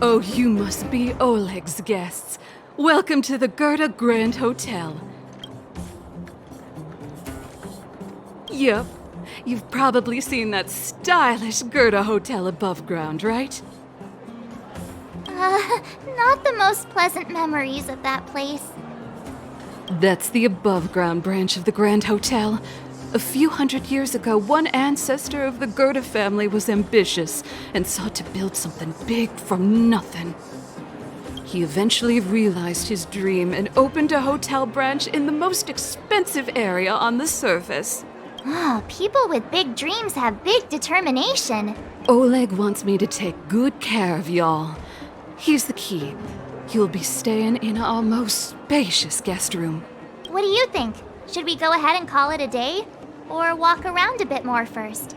Oh, you must be Oleg's guests. Welcome to the Gerda Grand Hotel. Yep, you've probably seen that stylish Gerda Hotel above ground, right? Not the most pleasant memories of that place. That's the above ground branch of the Grand Hotel. A few hundred years ago, one ancestor of the Gerda family was ambitious and sought to build something big from nothing. He eventually realized his dream and opened a hotel branch in the most expensive area on the surface. Oh, people with big dreams have big determination. Oleg wants me to take good care of y'all. Here's the key. You'll be staying in our most spacious guest room. What do you think? Should we go ahead and call it a day? Or walk around a bit more first?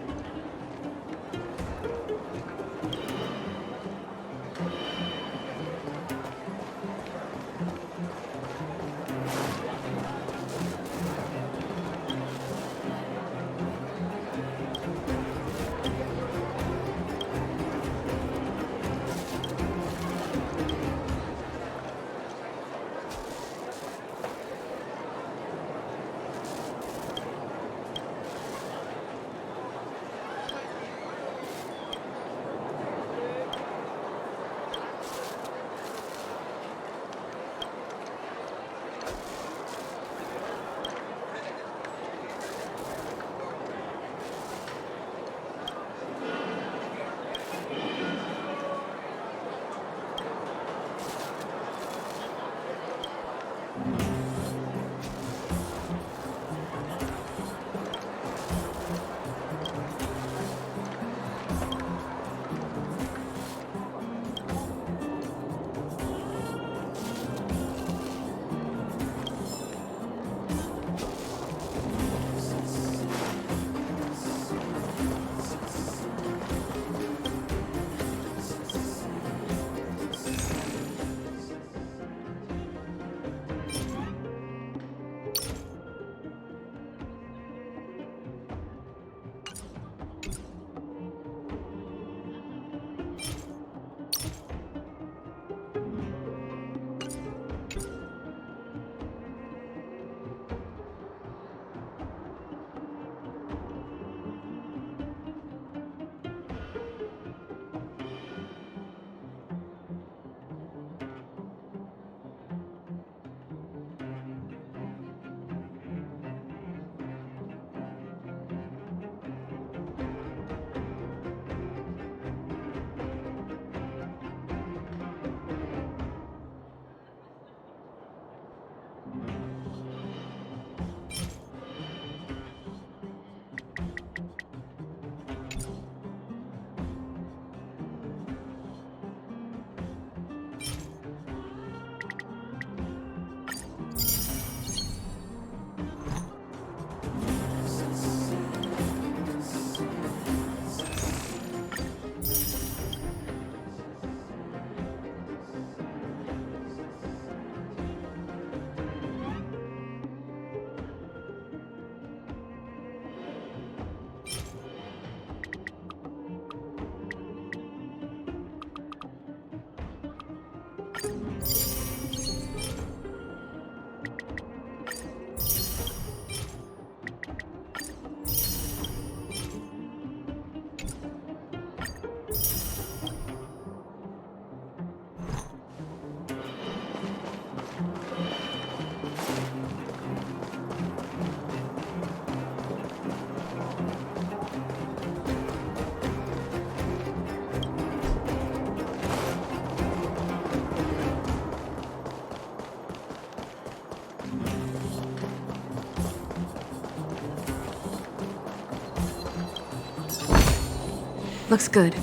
Looks good.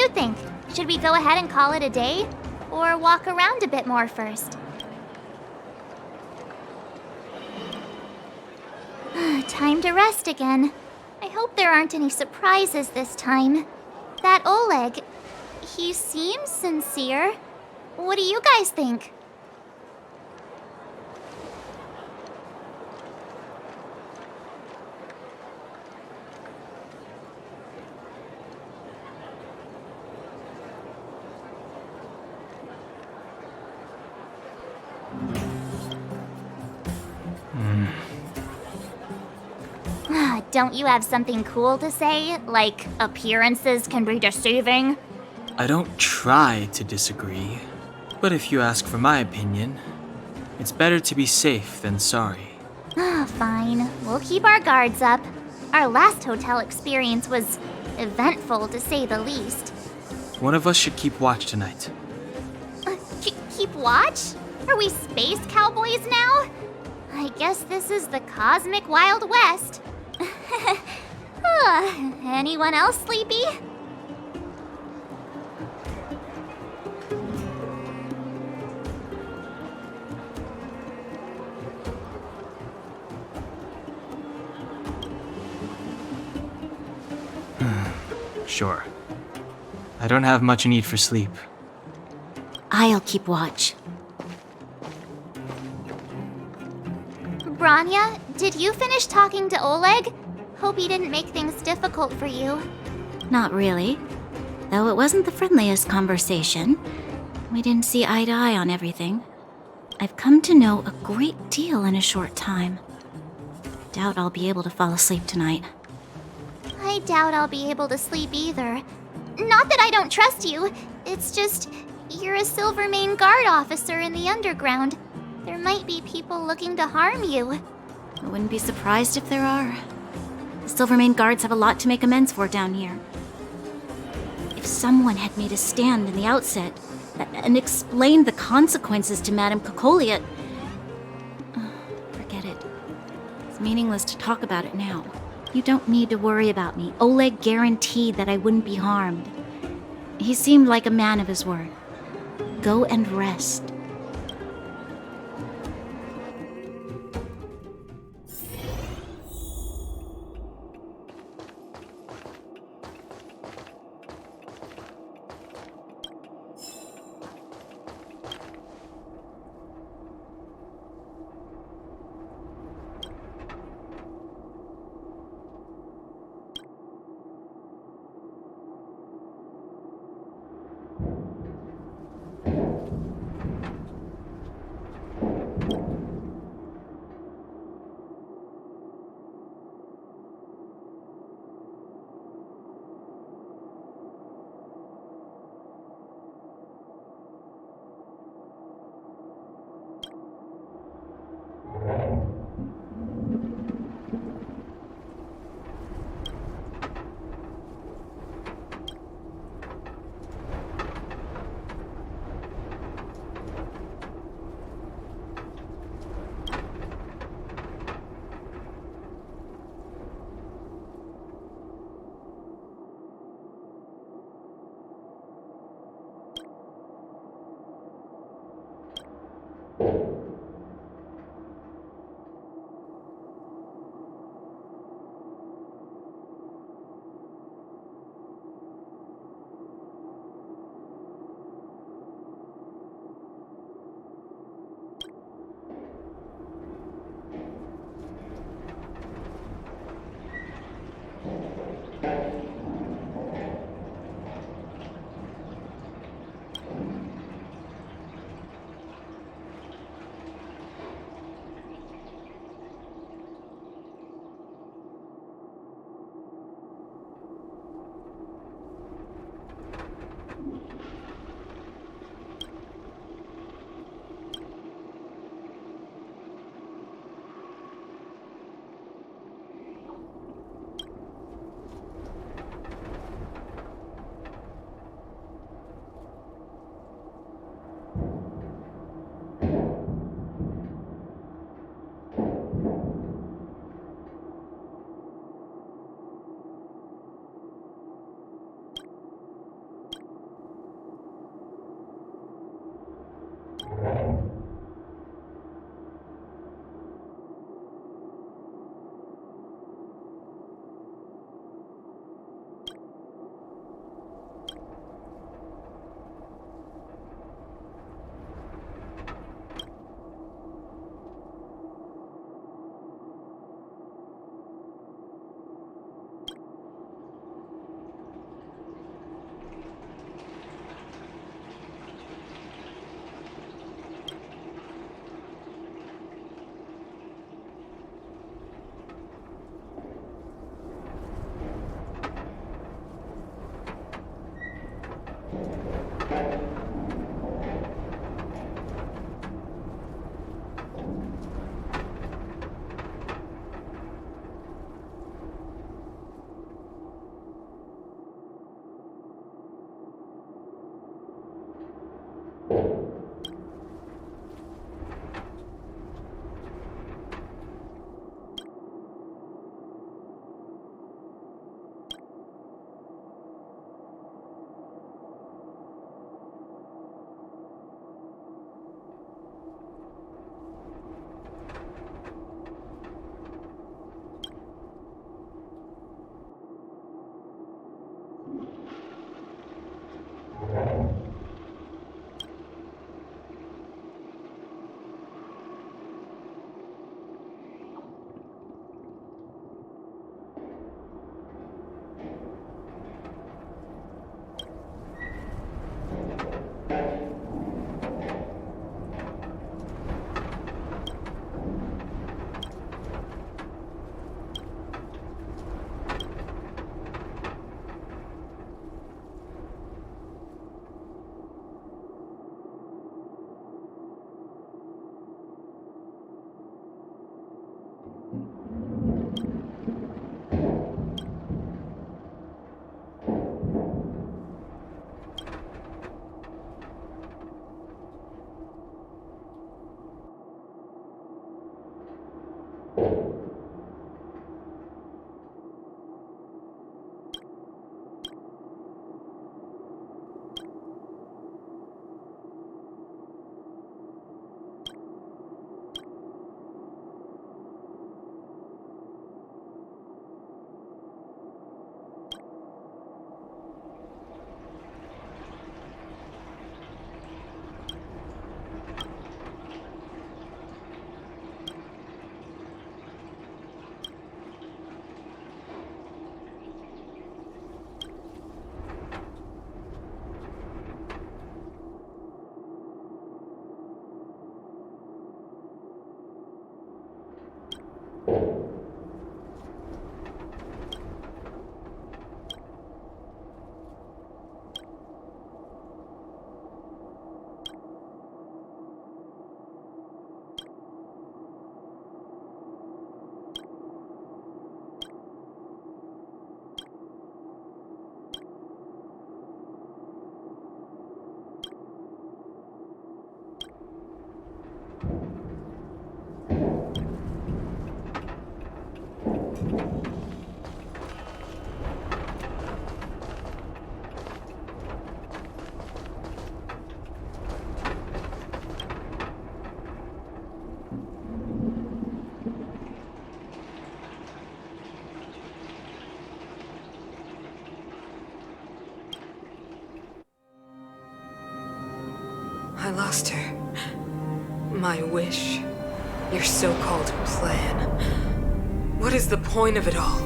you think? Should we go ahead and call it a day? Or walk around a bit more first? Time to rest again. I hope there aren't any surprises this time. That Oleg, he seems sincere. What do you guys think? Don't you have something cool to say? Like, appearances can be deceiving? I don't try to disagree, but if you ask for my opinion, it's better to be safe than sorry. Fine. We'll keep our guards up. Our last hotel experience was eventful, to say the least. One of us should keep watch tonight. Keep watch? Are we space cowboys now? I guess this is the cosmic Wild West. Anyone else sleepy? Sure. I don't have much need for sleep. I'll keep watch. Branya, did you finish talking to Oleg? Hope he didn't make things difficult for you. Not really. Though it wasn't the friendliest conversation. We didn't see eye to eye on everything. I've come to know a great deal in a short time. Doubt I'll be able to fall asleep tonight. I doubt I'll be able to sleep either. Not that I don't trust you. It's just, you're a Silvermane Guard officer in the underground. There might be people looking to harm you. I wouldn't be surprised if there are. The Silvermane Guards have a lot to make amends for down here. If someone had made a stand in the outset and explained the consequences to Madame Kokolia... Forget it. It's meaningless to talk about it now. You don't need to worry about me. Oleg guaranteed that I wouldn't be harmed. He seemed like a man of his word. Go and rest. I lost her. My wish. Your so-called plan. What is the point of it all?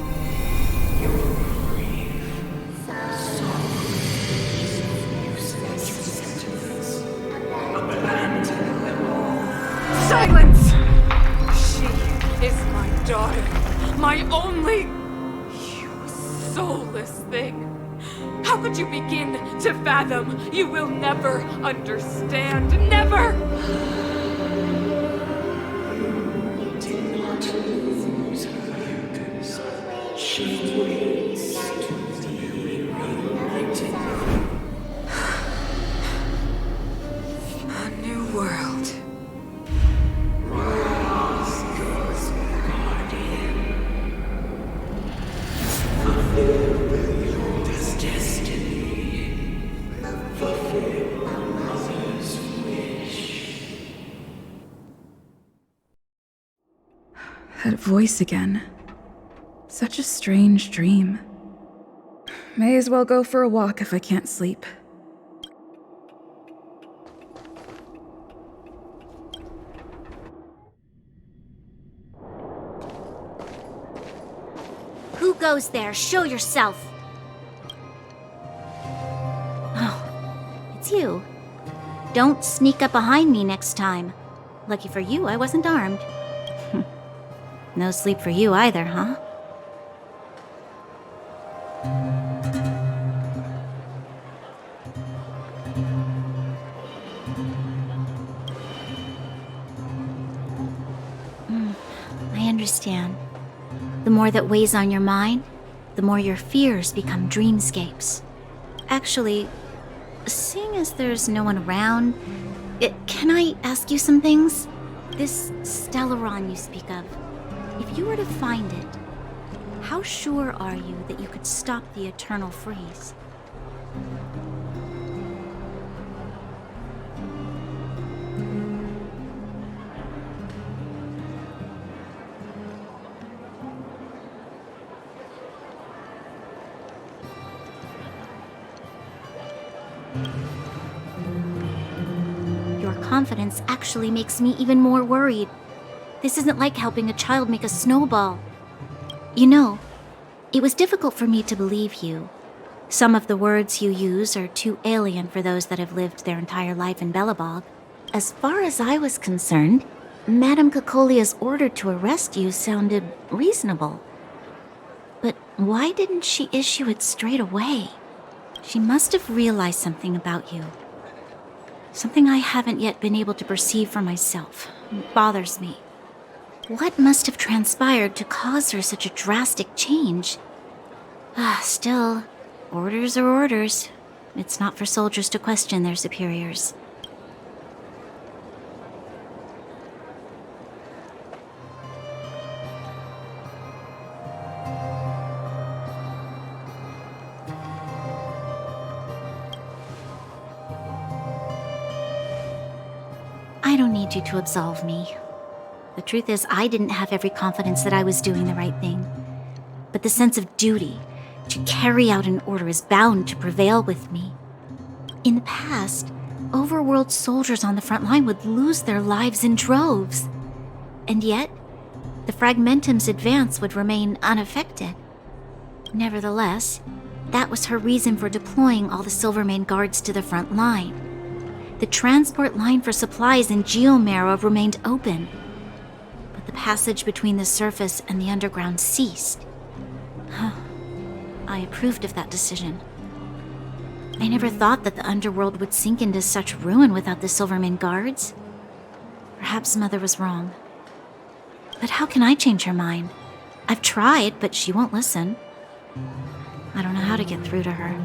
Silence! She is my daughter. My only... You soulless thing. How could you begin to fathom? You will never understand. Never! A new world. That voice again. Such a strange dream. May as well go for a walk if I can't sleep. Who goes there? Show yourself! Oh, it's you. Don't sneak up behind me next time. Lucky for you, I wasn't armed. No sleep for you either, huh? I understand. The more that weighs on your mind, the more your fears become dreamscapes. Actually, seeing as there's no one around, can I ask you some things? This Stellaron you speak of, if you were to find it, how sure are you that you could stop the eternal freeze? Your confidence actually makes me even more worried. This isn't like helping a child make a snowball. You know, it was difficult for me to believe you. Some of the words you use are too alien for those that have lived their entire life in Belobog. As far as I was concerned, Madame Cocolia's order to arrest you sounded reasonable. But why didn't she issue it straight away? She must have realized something about you. Something I haven't yet been able to perceive for myself. It bothers me. What must have transpired to cause her such a drastic change? Still, orders are orders. It's not for soldiers to question their superiors. I don't need you to absolve me. The truth is, I didn't have every confidence that I was doing the right thing. But the sense of duty to carry out an order is bound to prevail with me. In the past, overworld soldiers on the front line would lose their lives in droves. And yet, the Fragmentum's advance would remain unaffected. Nevertheless, that was her reason for deploying all the Silvermane guards to the front line. The transport line for supplies in Geomera remained open, but the passage between the surface and the underground ceased. I approved of that decision. I never thought that the underworld would sink into such ruin without the Silvermane guards. Perhaps Mother was wrong. But how can I change her mind? I've tried, but she won't listen. I don't know how to get through to her.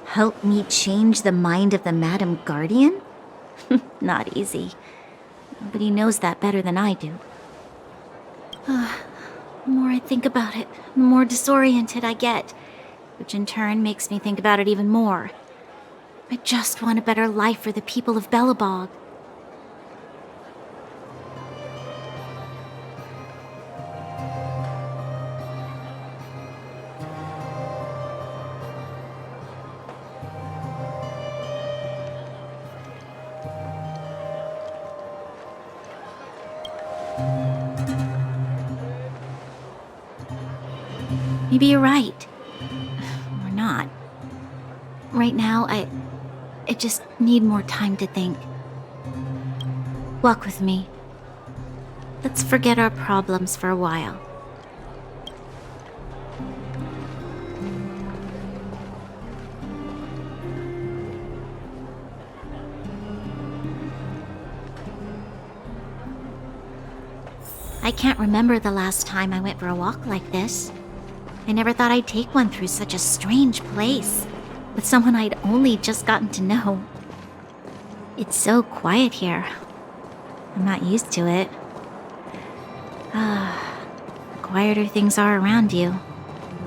Help me change the mind of the Madam Guardian? Not easy. Nobody knows that better than I do. The more I think about it, the more disoriented I get, which in turn makes me think about it even more. I just want a better life for the people of Belobog. Maybe you're right. Or not. Right now, I just need more time to think. Walk with me. Let's forget our problems for a while. I can't remember the last time I went for a walk like this. I never thought I'd take one through such a strange place, with someone I'd only just gotten to know. It's so quiet here. I'm not used to it. The quieter things are around you,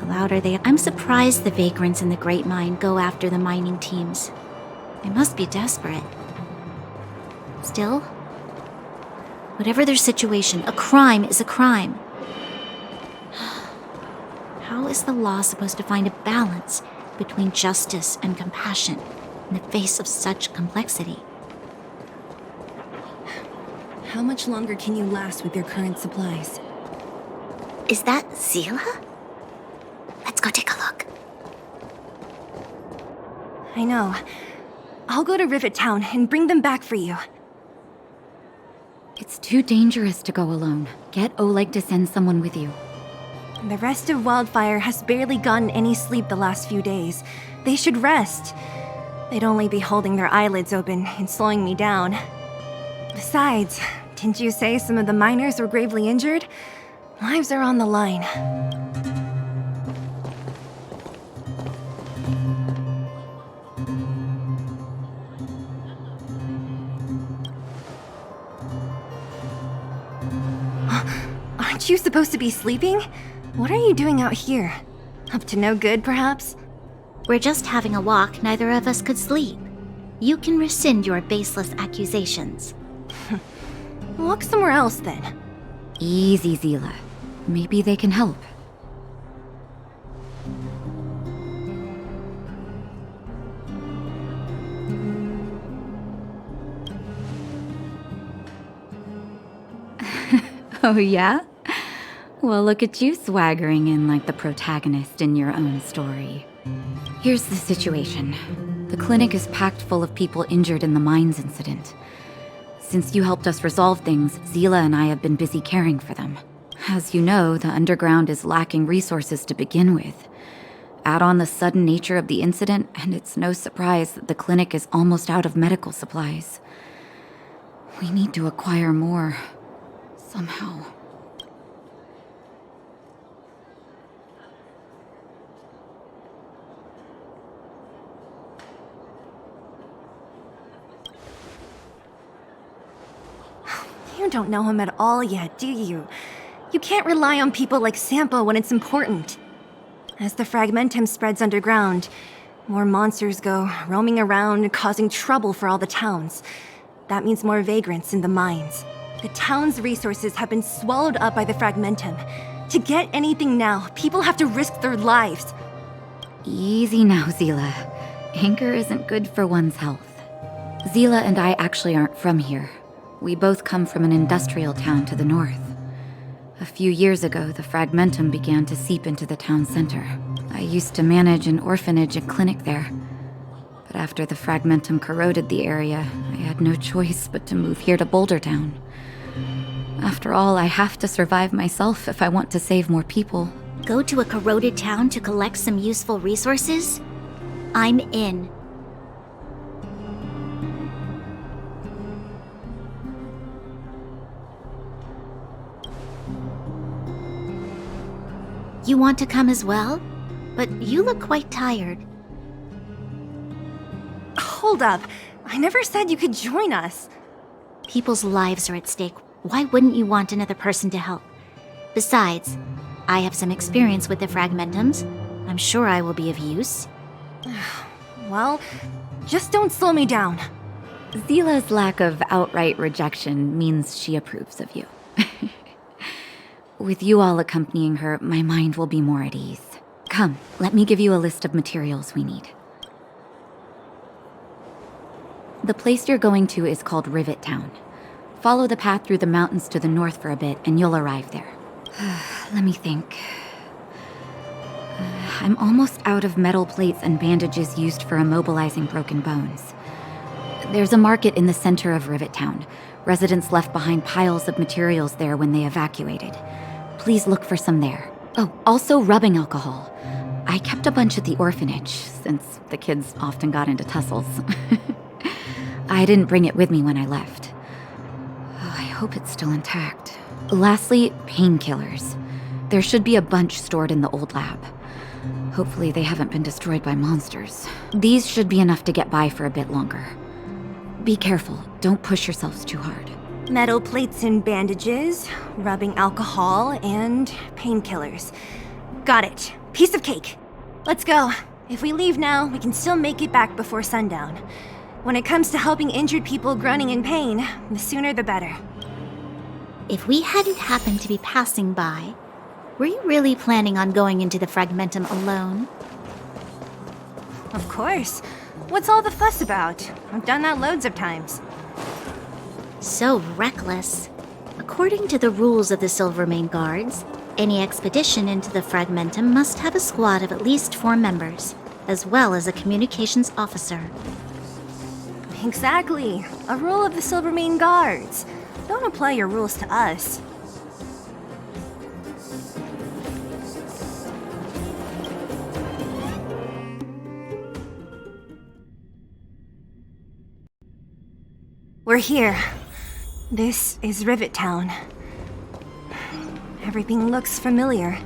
the louder they are. I'm surprised the vagrants in the Great Mine go after the mining teams. They must be desperate. Still, whatever their situation, a crime is a crime. How is the law supposed to find a balance between justice and compassion in the face of such complexity? How much longer can you last with your current supplies? Is that Zila? Let's go take a look. I know. I'll go to Rivet Town and bring them back for you. It's too dangerous to go alone. Get Oleg to send someone with you. The rest of Wildfire has barely gotten any sleep the last few days. They should rest. They'd only be holding their eyelids open and slowing me down. Besides, didn't you say some of the miners were gravely injured? Lives are on the line. Aren't you supposed to be sleeping? What are you doing out here? Up to no good, perhaps? We're just having a walk. Neither of us could sleep. You can rescind your baseless accusations. Walk somewhere else, then. Easy, Zila. Maybe they can help. Oh, yeah? Well, look at you swaggering in like the protagonist in your own story. Here's the situation. The clinic is packed full of people injured in the mines incident. Since you helped us resolve things, Zila and I have been busy caring for them. As you know, the underground is lacking resources to begin with. Add on the sudden nature of the incident, and it's no surprise that the clinic is almost out of medical supplies. We need to acquire more. Somehow. You don't know him at all yet, do you? You can't rely on people like Sampo when it's important. As the fragmentum spreads underground, more monsters go roaming around, causing trouble for all the towns. That means more vagrants in the mines. The town's resources have been swallowed up by the fragmentum. To get anything now, people have to risk their lives. Easy now, Zila. Anger isn't good for one's health. Zila and I actually aren't from here. We both come from an industrial town to the north. A few years ago, the fragmentum began to seep into the town center. I used to manage an orphanage and clinic there. But after the fragmentum corroded the area, I had no choice but to move here to Boulder Town. After all, I have to survive myself if I want to save more people. Go to a corroded town to collect some useful resources? I'm in. You want to come as well? But you look quite tired. Hold up. I never said you could join us. People's lives are at stake. Why wouldn't you want another person to help? Besides, I have some experience with the fragmentums. I'm sure I will be of use. Well, just don't slow me down. Zila's lack of outright rejection means she approves of you. With you all accompanying her, my mind will be more at ease. Come, let me give you a list of materials we need. The place you're going to is called Rivet Town. Follow the path through the mountains to the north for a bit, and you'll arrive there. Let me think. I'm almost out of metal plates and bandages used for immobilizing broken bones. There's a market in the center of Rivet Town. Residents left behind piles of materials there when they evacuated. Please look for some there. Oh, also rubbing alcohol. I kept a bunch at the orphanage, since the kids often got into tussles. I didn't bring it with me when I left. Oh, I hope it's still intact. Lastly, painkillers. There should be a bunch stored in the old lab. Hopefully they haven't been destroyed by monsters. These should be enough to get by for a bit longer. Be careful, don't push yourselves too hard. Metal plates and bandages, rubbing alcohol, and painkillers. Got it. Piece of cake. Let's go. If we leave now, we can still make it back before sundown. When it comes to helping injured people groaning in pain, the sooner the better. If we hadn't happened to be passing by, were you really planning on going into the fragmentum alone? Of course. What's all the fuss about? I've done that loads of times. So reckless. According to the rules of the Silvermane Guards, any expedition into the fragmentum must have a squad of at least 4 members, as well as a communications officer. Exactly. A rule of the Silvermane Guards. Don't apply your rules to us. We're here. This is Rivet Town. Everything looks familiar.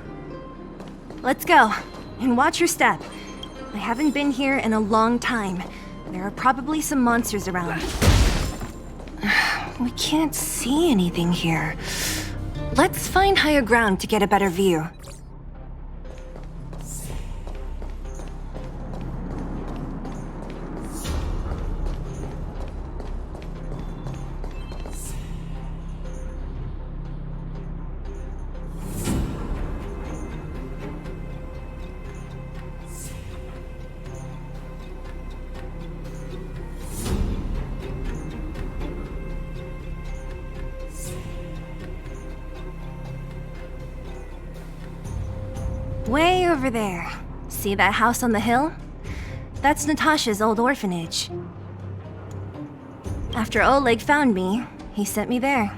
Let's go, and watch your step. I haven't been here in a long time. There are probably some monsters around. We can't see anything here. Let's find higher ground to get a better view. Way over there. See that house on the hill? That's Natasha's old orphanage. After Oleg found me, he sent me there.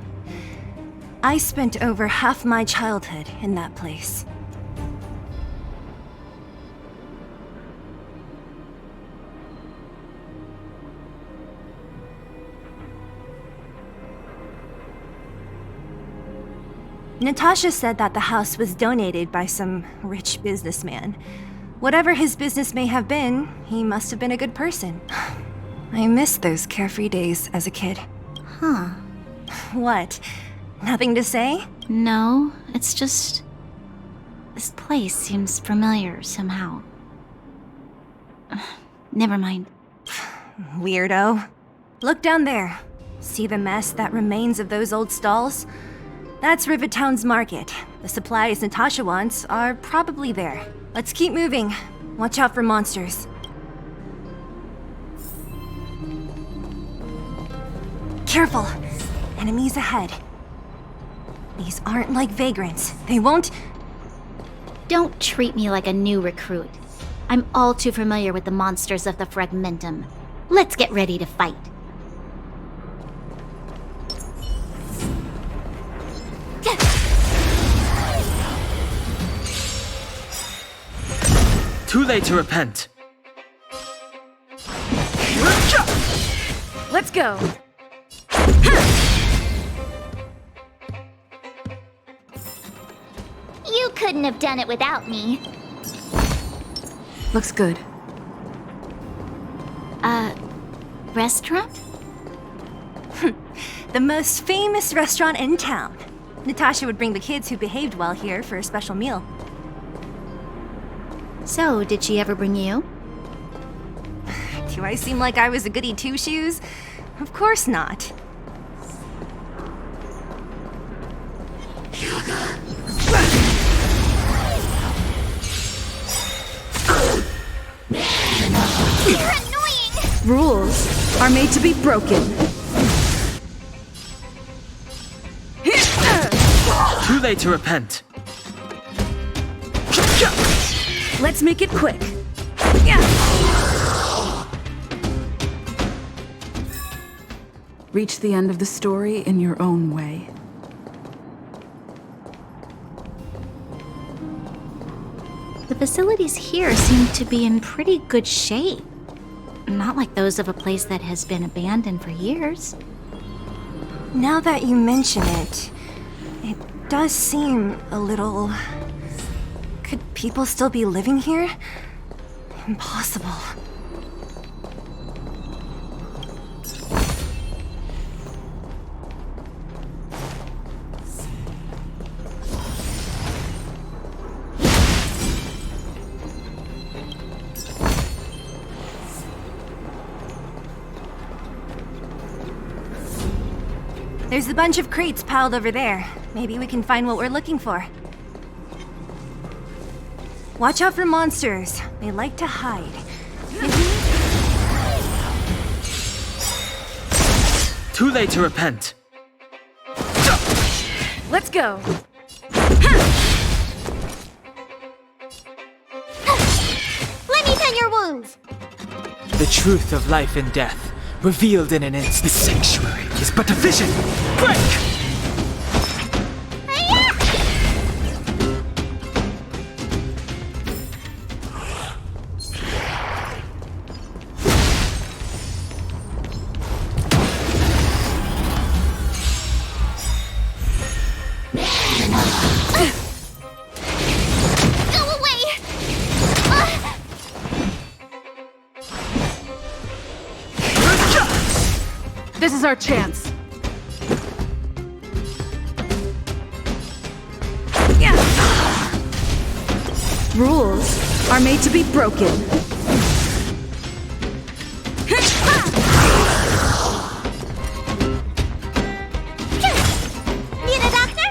I spent over half my childhood in that place. Natasha said that the house was donated by some rich businessman. Whatever his business may have been, he must have been a good person. I miss those carefree days as a kid. Huh. What? Nothing to say? No, it's just... This place seems familiar somehow. Never mind. Weirdo. Look down there. See the mess that remains of those old stalls? That's Rivettown's market. The supplies Natasha wants are probably there. Let's keep moving. Watch out for monsters. Careful! Enemies ahead. These aren't like vagrants. They won't... Don't treat me like a new recruit. I'm all too familiar with the monsters of the Fragmentum. Let's get ready to fight. Too late to repent. Let's go! You couldn't have done it without me. Looks good. Restaurant? The most famous restaurant in town. Natasha would bring the kids who behaved well here for a special meal. So, did she ever bring you? Do I seem like I was a goody two-shoes? Of course not. You're annoying! Rules are made to be broken. Too late to repent. Let's make it quick. Reach the end of the story in your own way. The facilities here seem to be in pretty good shape. Not like those of a place that has been abandoned for years. Now that you mention it, it does seem a little... Could people still be living here? Impossible. There's a bunch of crates piled over there. Maybe we can find what we're looking for. Watch out for monsters. They like to hide. Too late to repent. Let's go. Let me tend your wounds! The truth of life and death, revealed in an instant. The sanctuary is but a vision. Break! Go away! This is our chance. Rules are made to be broken. Need a doctor?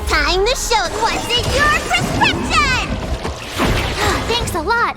Time to show what's in your prescription! Thanks a lot.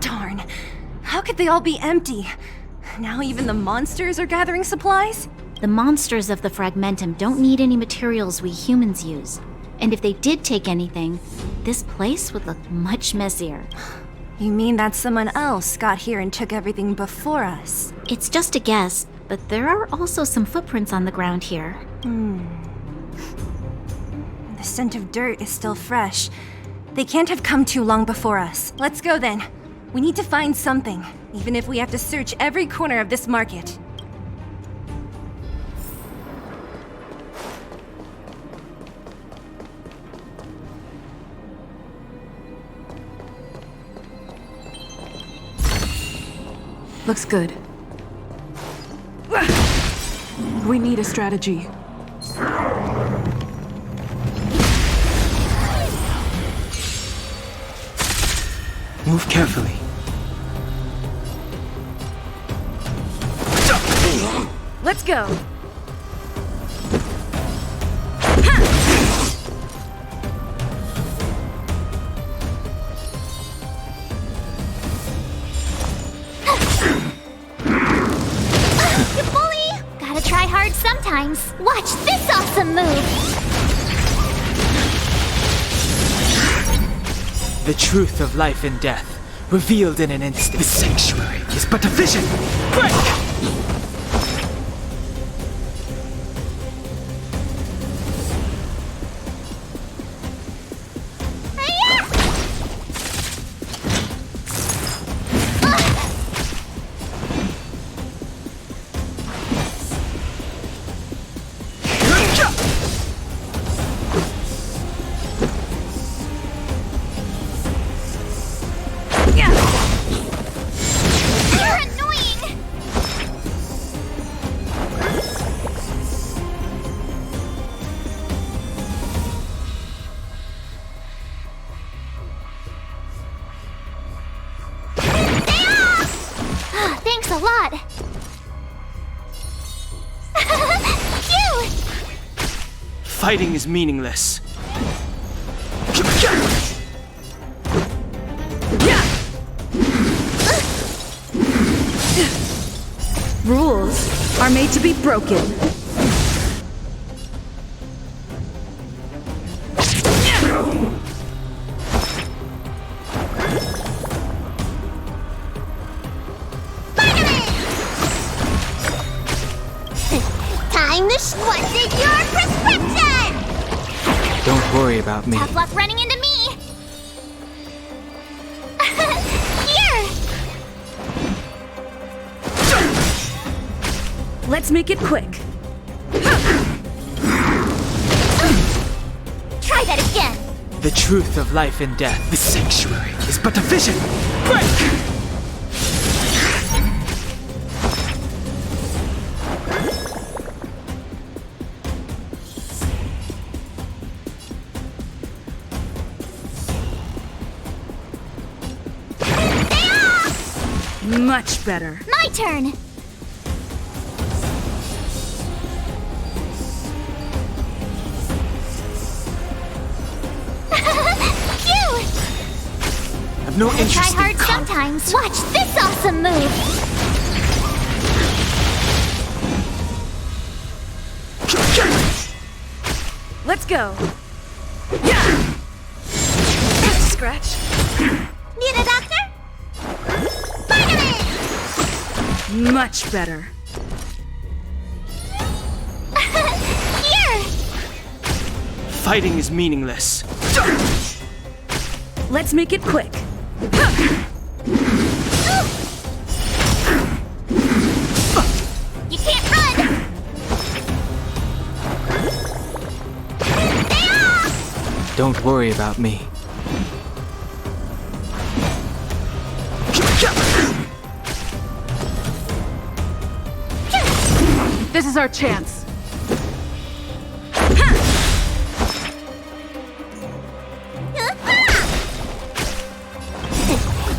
Darn. How could they all be empty? Now even the monsters are gathering supplies? The monsters of the Fragmentum don't need any materials we humans use. And if they did take anything, this place would look much messier. You mean that someone else got here and took everything before us? It's just a guess, but there are also some footprints on the ground here. The scent of dirt is still fresh. They can't have come too long before us. Let's go then. We need to find something, even if we have to search every corner of this market. Looks good. We need a strategy. Move carefully. Let's go! You bully! Gotta try hard sometimes. Watch this awesome move! The truth of life and death, revealed in an instant. The sanctuary is but a vision. Break! You're annoying! Thanks a lot. Cute! Fighting is meaningless. Rules are made to be broken. Time to what's in your prescription? Don't worry about me. Tough luck running into me. Here! Let's make it quick. Try that again. The truth of life and death. The sanctuary is but a vision. Break! Much better. My turn. Cute! I've no Try interest hard in combat. sometimes. Watch this awesome move. Let's go. Scratch. Need a doctor? Spider-Man! Much better. Here! Fighting is meaningless. Let's make it quick. You can't run! Don't worry about me. This is our chance.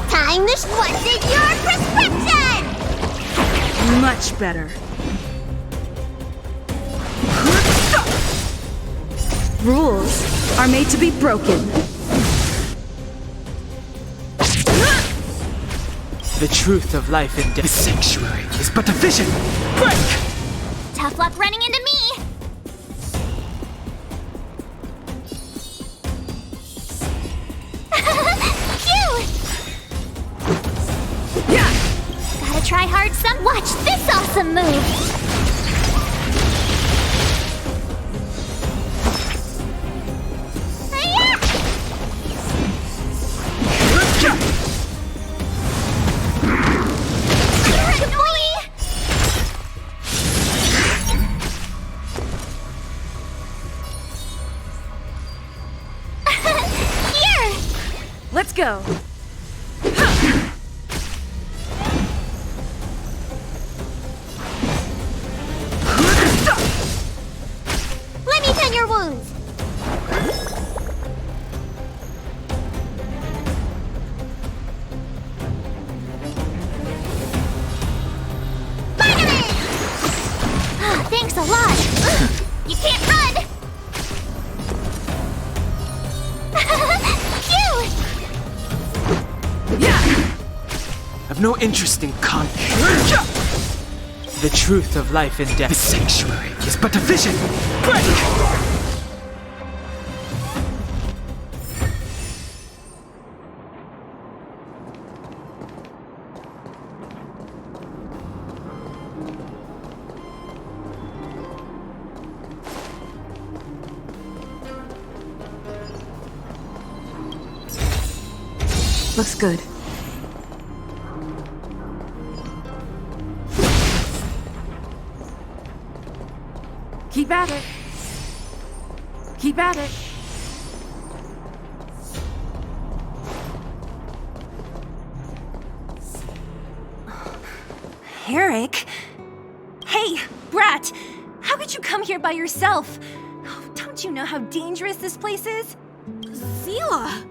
Time to what's in your prescription? Much better. Rules are made to be broken. The truth of life and death. The sanctuary is but a vision. Break! Tough luck running into me. Watch this awesome move! Let's go. Let me tend your wounds. Spider-Man! Thanks a lot. You can't run. I've no interest in conflict. The truth of life and death. The sanctuary is but a vision. Break! Looks good. Keep at it. Keep at it. Eric? Hey, Brat! How could you come here by yourself? Oh, don't you know how dangerous this place is? Zila!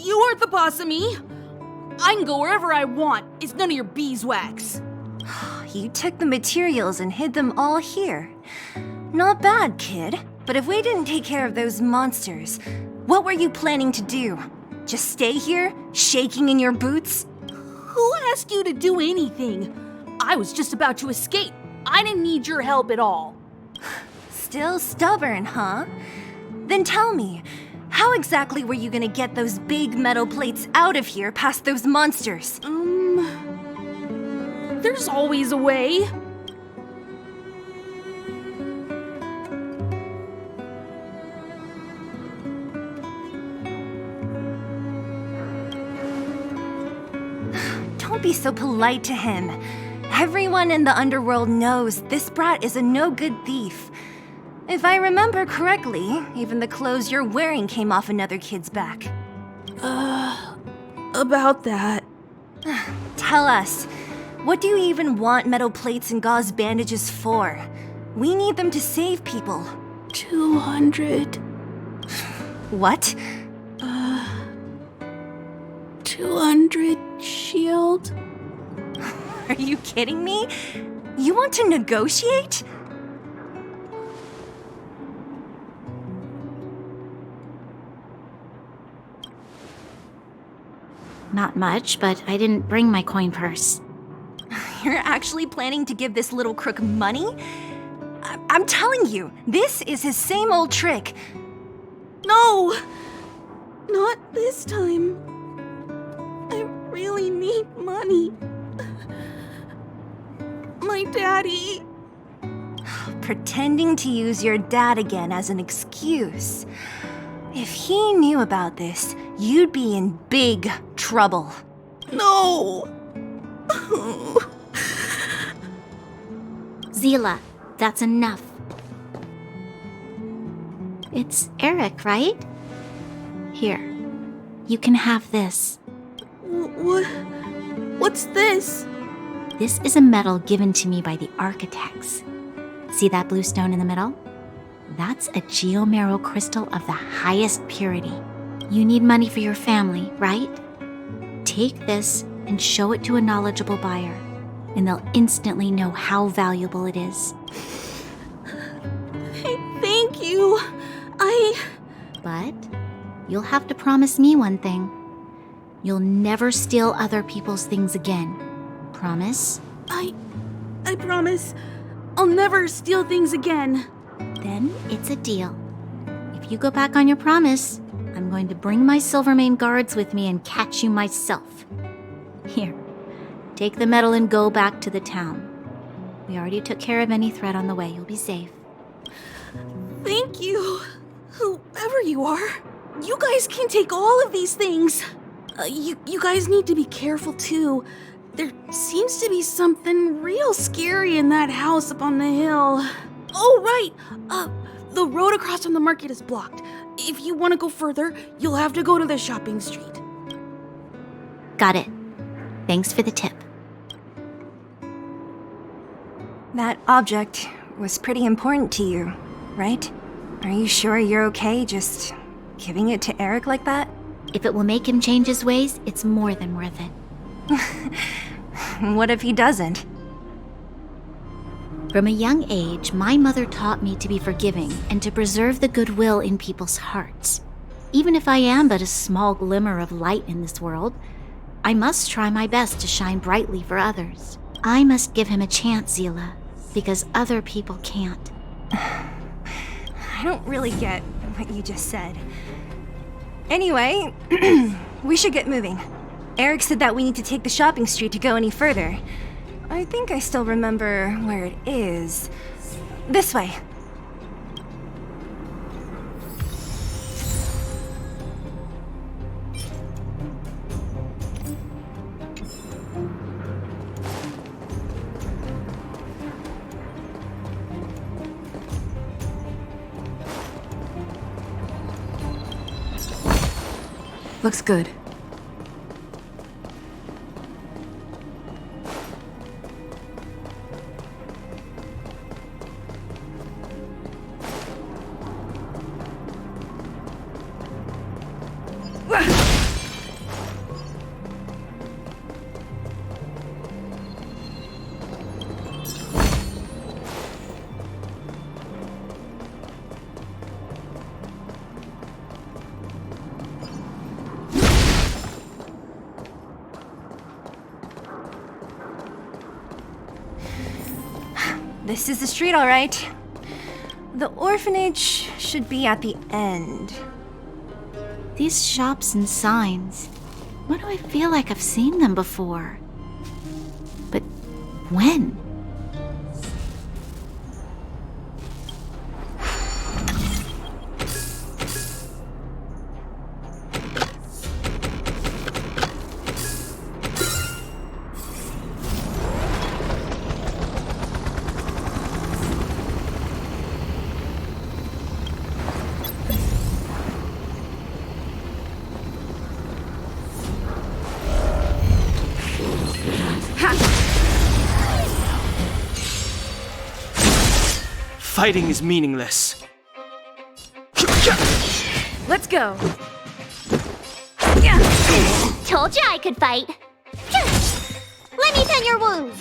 You aren't the boss of me. I can go wherever I want. It's none of your beeswax. You took the materials and hid them all here. Not bad, kid. But if we didn't take care of those monsters, what were you planning to do? Just stay here, shaking in your boots? Who asked you to do anything? I was just about to escape. I didn't need your help at all. Still stubborn, huh? Then tell me, how exactly were you gonna get those big metal plates out of here past those monsters? There's always a way. Don't be so polite to him. Everyone in the underworld knows this brat is a no-good thief. If I remember correctly, even the clothes you're wearing came off another kid's back. About that. Tell us, what do you even want metal plates and gauze bandages for? We need them to save people. 200. What? 200 shield? Are you kidding me? You want to negotiate? Not much, but I didn't bring my coin purse. You're actually planning to give this little crook money? I'm telling you, this is his same old trick. No! Not this time. I really need money. My daddy. Pretending to use your dad again as an excuse. If he knew about this, you'd be in big trouble. No! Zila, that's enough. It's Eric, right? Here, you can have this. What's this? This is a medal given to me by the architects. See that blue stone in the middle? That's a geomarrow crystal of the highest purity. You need money for your family, right? Take this and show it to a knowledgeable buyer, and they'll instantly know how valuable it is. Thank you. But you'll have to promise me one thing. You'll never steal other people's things again. Promise? I promise I'll never steal things again. Then it's a deal. If you go back on your promise, I'm going to bring my Silvermane guards with me and catch you myself. Here, Take the medal and go back to the town. We already took care of any threat on the way. You'll be safe. Thank you, whoever you are. You guys can take all of these things. You guys need to be careful too. There seems to be something real scary in that house up on the hill. Oh, right. The road across from the market is blocked. If you want to go further, you'll have to go to the shopping street. Got it. Thanks for the tip. That object was pretty important to you, right? Are you sure you're okay just giving it to Eric like that? If it will make him change his ways, it's more than worth it. What if he doesn't? From a young age, my mother taught me to be forgiving and to preserve the goodwill in people's hearts. Even if I am but a small glimmer of light in this world, I must try my best to shine brightly for others. I must give him a chance, Zila, because other people can't. I don't really get what you just said. Anyway, we should get moving. Eric said that we need to take the shopping street to go any further. I think I still remember where it is. This way. Looks good. This is the street, all right. The orphanage should be at the end. These shops and signs, why do I feel like I've seen them before? But when? Fighting is meaningless. Let's go. Told you I could fight. Let me tend your wounds.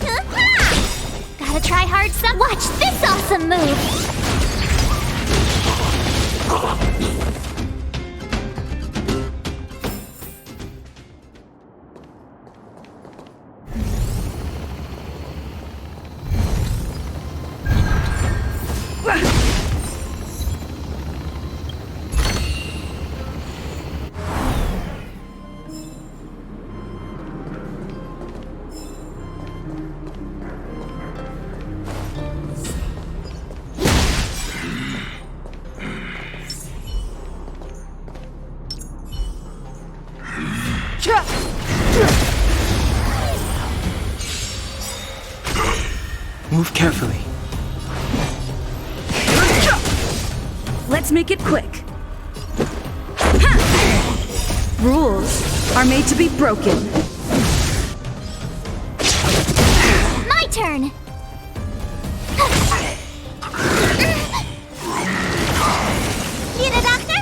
Gotta try hard some. Watch this awesome move. Move carefully. Let's make it quick. Rules are made to be broken. My turn. Need a doctor?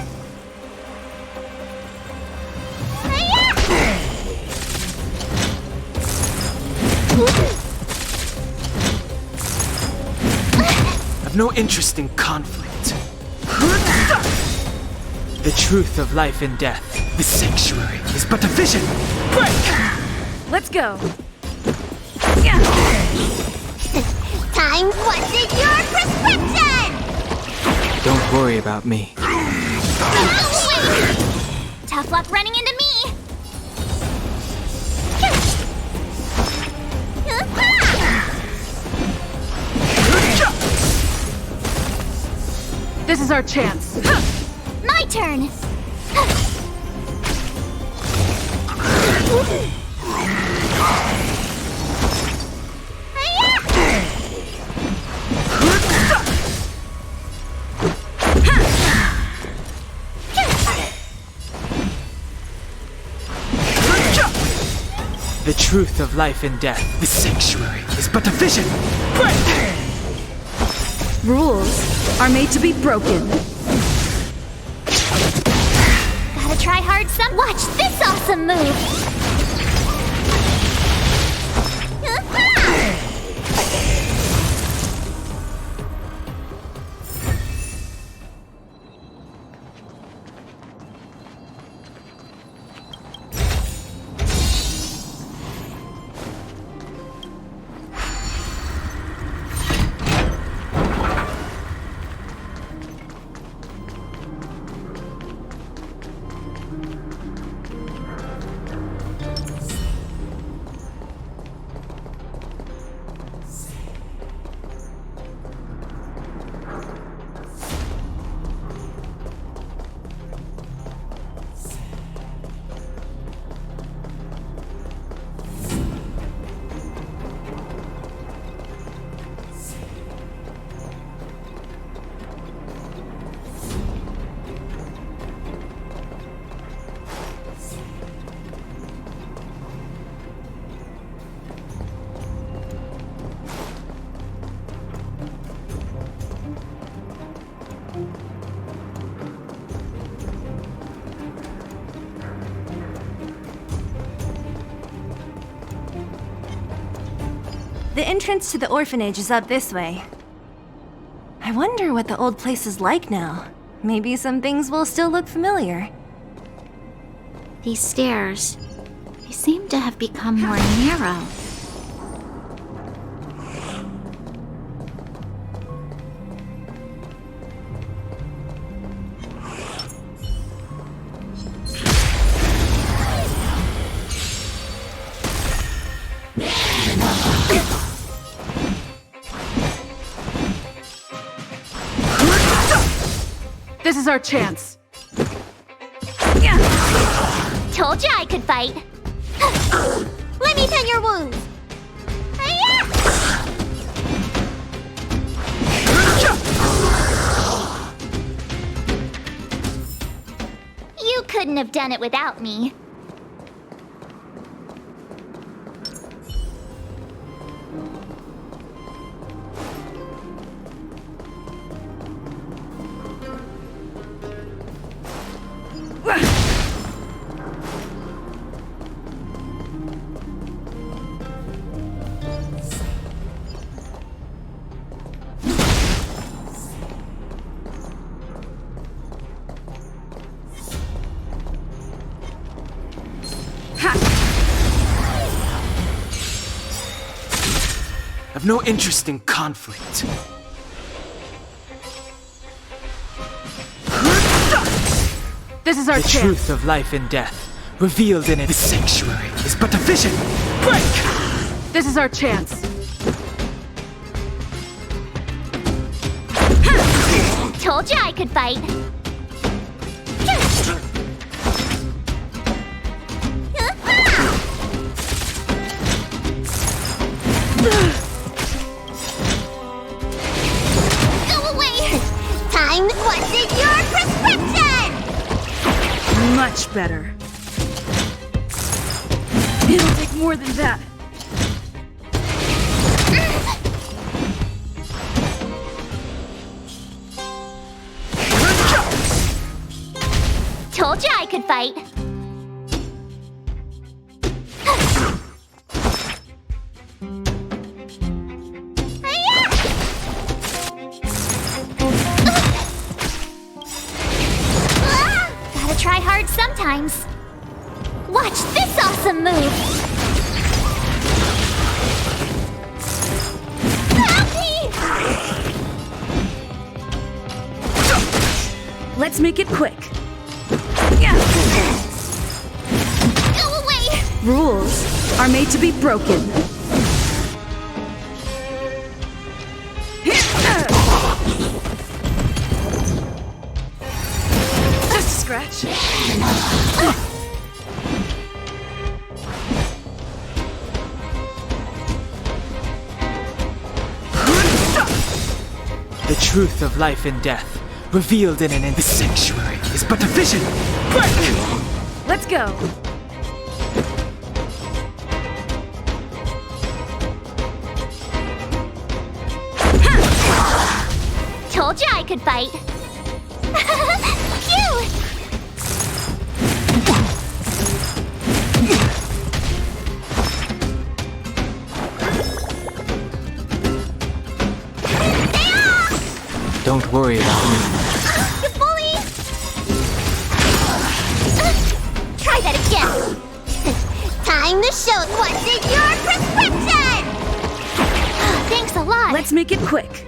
I've no interest in conflict. The truth of life and death. The sanctuary is but a vision. Break! Let's go. Time what's in your prescription? Don't worry about me. Tough luck running into me. This is our chance. My turn! The truth of life and death. The sanctuary is but a vision. Break! Rules are made to be broken. Gotta try hard some. Watch this awesome move! The entrance to the orphanage is up this way. I wonder what the old place is like now. Maybe some things will still look familiar. These stairs, they seem to have become more narrow. This is our chance. Told you I could fight. Let me tend your wounds. You couldn't have done it without me. I've no interest in conflict. This is our The chance. truth of life and death, revealed in it. The sanctuary is but a vision. Break! This is our chance. Told you I could fight. Go away! Time what's in your prescription! Much better. It'll take more than that. Told you I could fight. Gotta try hard sometimes. Watch this awesome move. Help me! Let's make it quick. Go away! Rules are made to be broken. The truth of life and death, revealed in the sanctuary, is but a vision. Break! Let's go. Told you I could fight. Cute! Don't worry about me. You bully! Try that again. Time to show what's in your prescription! Thanks a lot. Let's make it quick.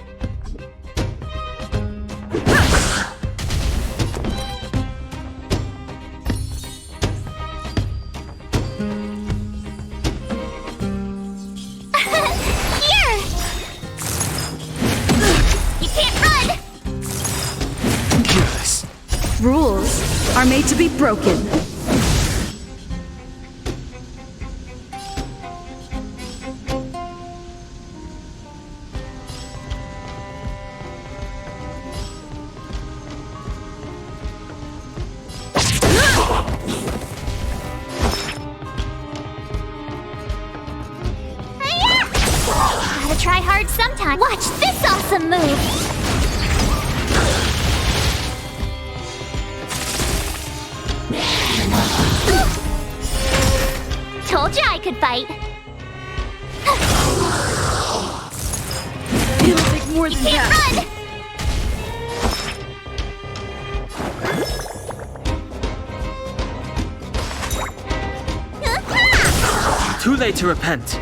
Here! You can't run! Careless. Rules are made to be broken. Gotta try hard sometime. Watch this awesome move! Told you I could fight. It'll take more than Can't that. run! Too late to repent.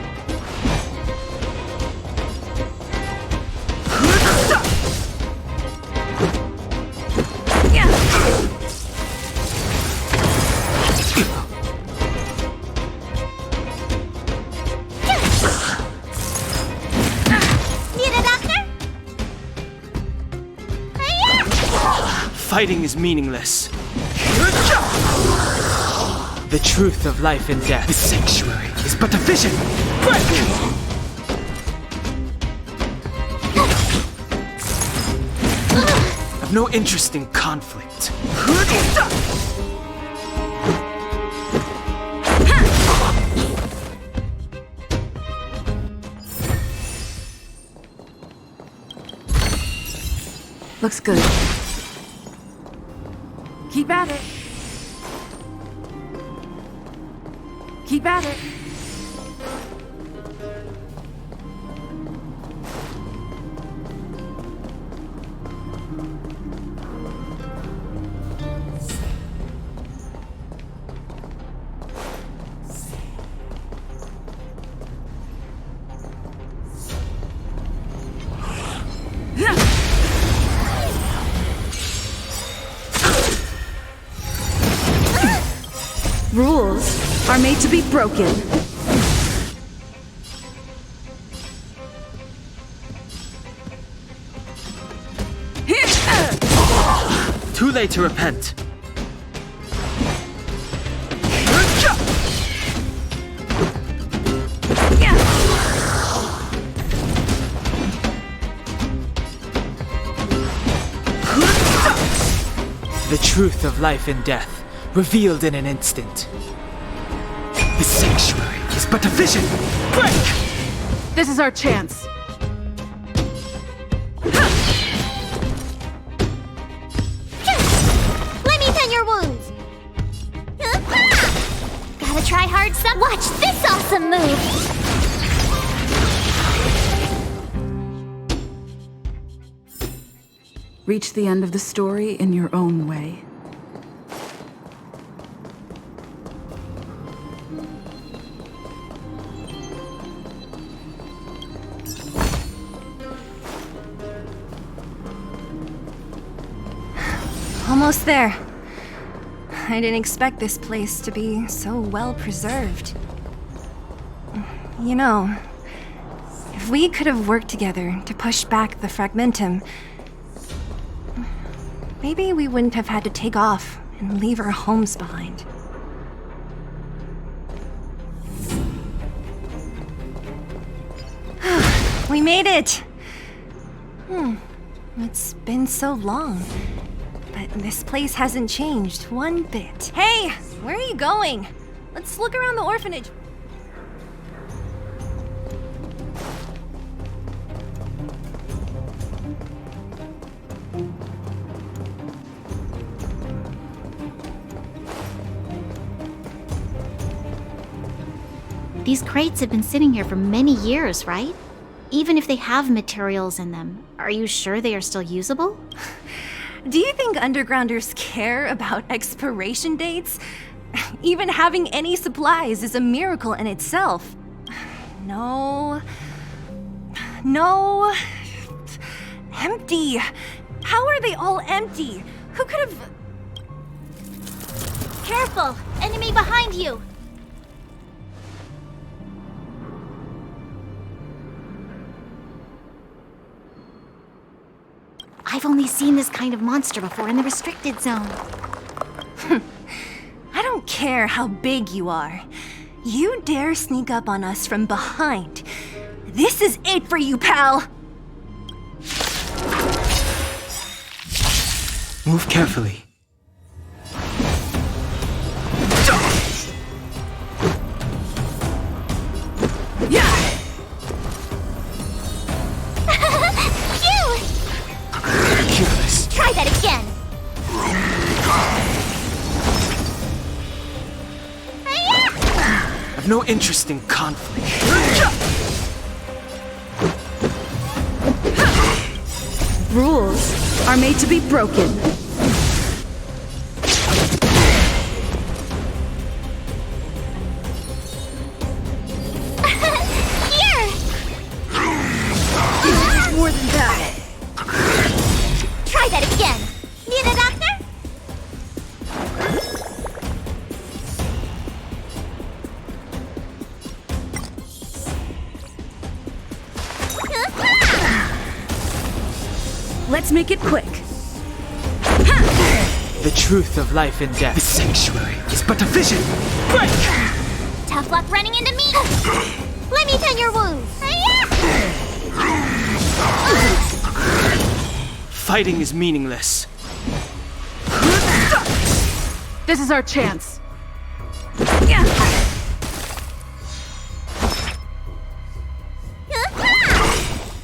Need a doctor? Fighting is meaningless. The truth of life and death, the sanctuary, is but a vision. Break! I've no interest in conflict. Looks good. Keep at it. Keep at it. Rules are made to be broken. Too late to repent. The truth of life and death, revealed in an instant. The sanctuary is but a vision. Break! This is our chance. Let me tend your wounds. Gotta try hard some. Watch this awesome move. Reach the end of the story in your own way. Almost there. I didn't expect this place to be so well preserved. You know, if we could have worked together to push back the fragmentum, maybe we wouldn't have had to take off and leave our homes behind. We made it! It's been so long. But this place hasn't changed one bit. Hey! Where are you going? Let's look around the orphanage. These crates have been sitting here for many years, right? Even if they have materials in them, are you sure they are still usable? Do you think undergrounders care about expiration dates? Even having any supplies is a miracle in itself. No. No. Empty. How are they all empty? Who could have... Careful! Enemy behind you! I've only seen this kind of monster before in the restricted zone. I don't care how big you are. You dare sneak up on us from behind. This is it for you, pal! Move carefully. Try that again! I've no interest in conflict. Rules are made to be broken. Here! More than that. Try that again! Need a doctor? Let's make it quick. The truth of life and death. The sanctuary is but a vision. Break! Tough luck running into me! Let me tend your wounds! Fighting is meaningless. This is our chance.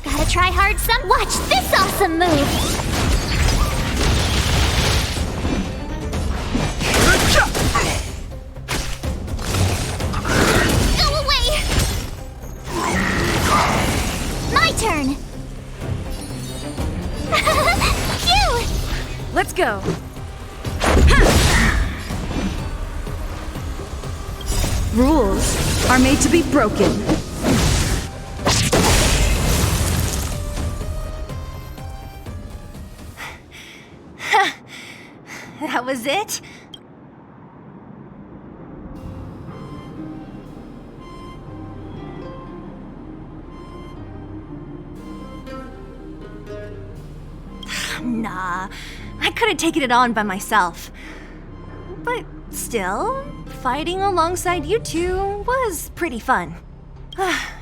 Gotta try hard some. Watch this awesome move! Go away! My turn! Phew! Let's go. Rules are made to be broken. That was it? Nah, I could have taken it on by myself. But still, fighting alongside you two was pretty fun.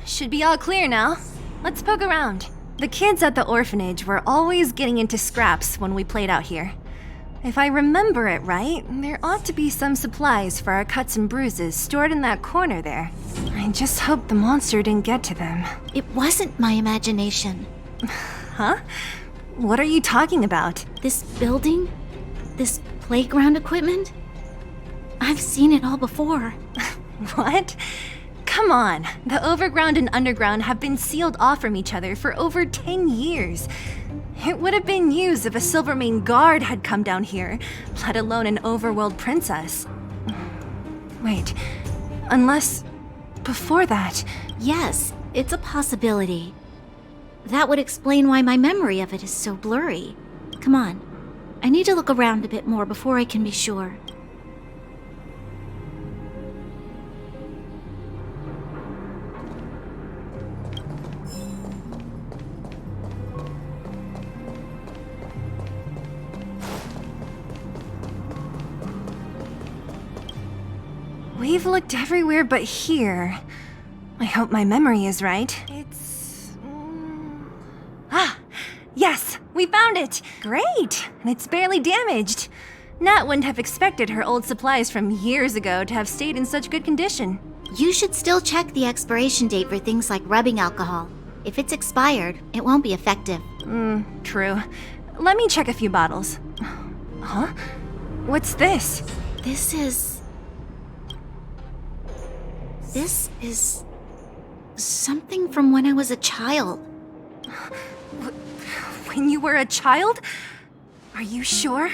Should be all clear now. Let's poke around. The kids at the orphanage were always getting into scraps when we played out here. If I remember it right, there ought to be some supplies for our cuts and bruises stored in that corner there. I just hope the monster didn't get to them. It wasn't my imagination. Huh? What are you talking about? This building? This playground equipment? I've seen it all before. What? Come on, the overground and underground have been sealed off from each other for over 10 years. It would have been used if a Silvermane guard had come down here, let alone an overworld princess. Wait, unless before that... Yes, it's a possibility. That would explain why my memory of it is so blurry. Come on, I need to look around a bit more before I can be sure. We've looked everywhere but here. I hope my memory is right. It's... Ah! Yes! We found it! Great! And it's barely damaged. Nat wouldn't have expected her old supplies from years ago to have stayed in such good condition. You should still check the expiration date for things like rubbing alcohol. If it's expired, it won't be effective. True. Let me check a few bottles. Huh? What's this? This is something from when I was a child. When you were a child? Are you sure?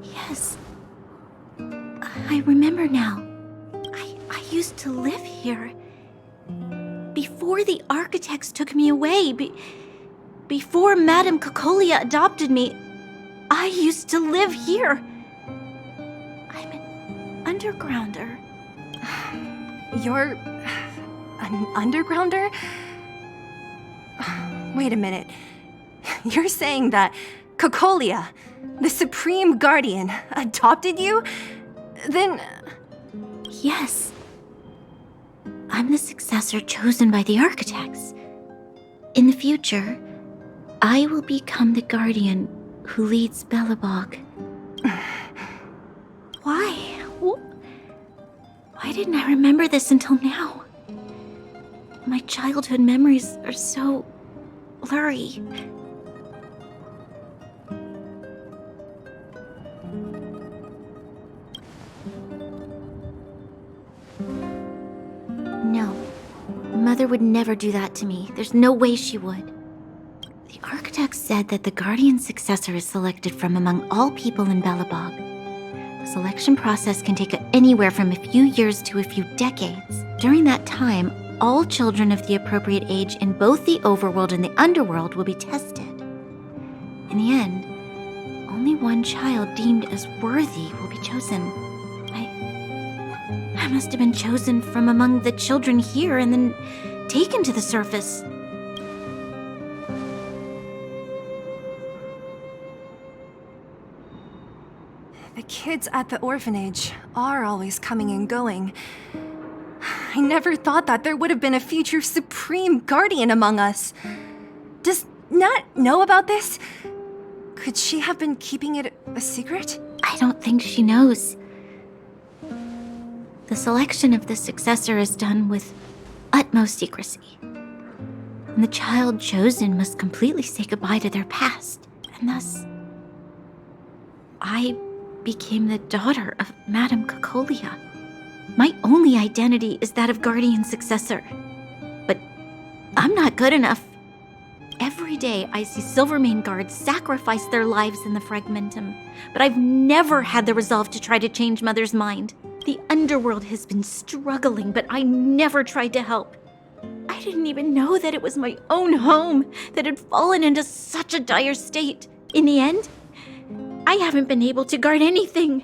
Yes. I remember now. I used to live here. Before the architects took me away, before Madame Cocolia adopted me, I used to live here. I'm an undergrounder. You're... an undergrounder? Wait a minute. You're saying that Cocolia, the Supreme Guardian, adopted you? Then... Yes. I'm the successor chosen by the architects. In the future, I will become the guardian who leads Belobog. Why? Why didn't I remember this until now? My childhood memories are so blurry. No. Mother would never do that to me. There's no way she would. The architect said that the guardian successor is selected from among all people in Belobog. The selection process can take anywhere from a few years to a few decades. During that time, all children of the appropriate age in both the overworld and the underworld will be tested. In the end, only one child deemed as worthy will be chosen. I must have been chosen from among the children here and then taken to the surface. The kids at the orphanage are always coming and going. I never thought that there would have been a future Supreme Guardian among us. Does Nat know about this? Could she have been keeping it a secret? I don't think she knows. The selection of the successor is done with utmost secrecy. And the child chosen must completely say goodbye to their past. And thus, I became the daughter of Madame Cocolia. My only identity is that of guardian successor. But I'm not good enough. Every day I see Silvermane guards sacrifice their lives in the Fragmentum, but I've never had the resolve to try to change Mother's mind. The underworld has been struggling, but I never tried to help. I didn't even know that it was my own home that had fallen into such a dire state. In the end, I haven't been able to guard anything.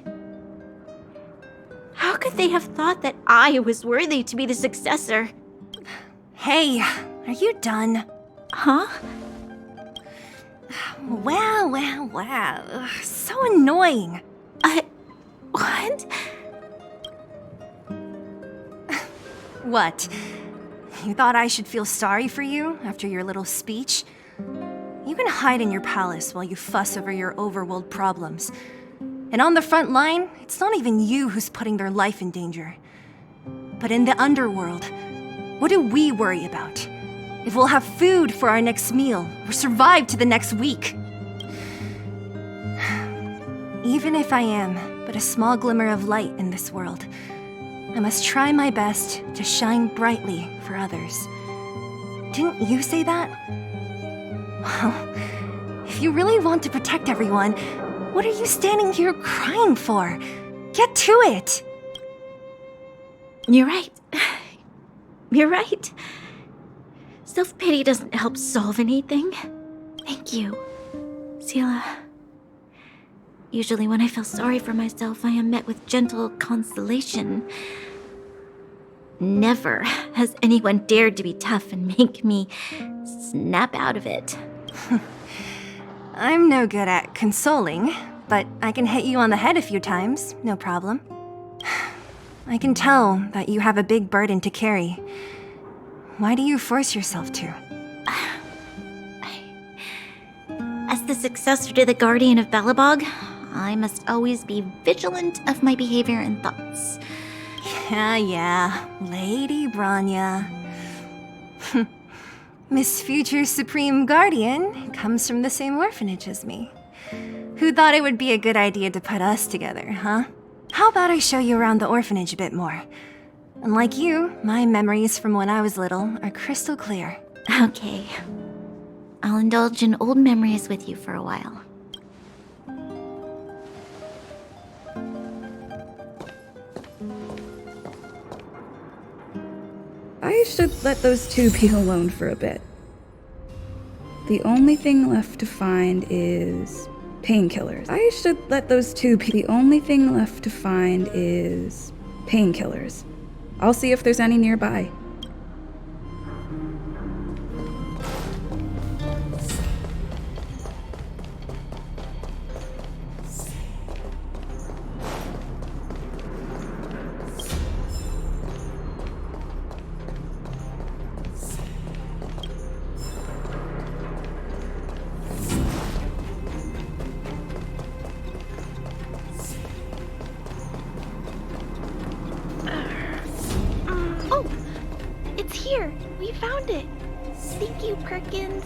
How could they have thought that I was worthy to be the successor? Hey, are you done? Huh? Wow. Ugh, so annoying. What? What? You thought I should feel sorry for you after your little speech? You can hide in your palace while you fuss over your overworld problems. And on the front line, it's not even you who's putting their life in danger. But in the underworld, what do we worry about? If we'll have food for our next meal, or survive to the next week. Even if I am but a small glimmer of light in this world, I must try my best to shine brightly for others. Didn't you say that? Well, if you really want to protect everyone, what are you standing here crying for? Get to it! You're right. You're right. Self-pity doesn't help solve anything. Thank you, Sela. Usually when I feel sorry for myself, I am met with gentle consolation. Never has anyone dared to be tough and make me snap out of it. I'm no good at consoling, but I can hit you on the head a few times, no problem. I can tell that you have a big burden to carry. Why do you force yourself to? As the successor to the Guardian of Belobog, I must always be vigilant of my behavior and thoughts. Yeah, Lady Branya. Miss Future Supreme Guardian comes from the same orphanage as me. Who thought it would be a good idea to put us together, huh? How about I show you around the orphanage a bit more? Unlike you, my memories from when I was little are crystal clear. Okay. I'll indulge in old memories with you for a while. I should let those two be alone for a bit. The only thing left to find is painkillers. I should let those two be. The only thing left to find is painkillers. I'll see if there's any nearby. Here, we found it. Thank you, Perkins.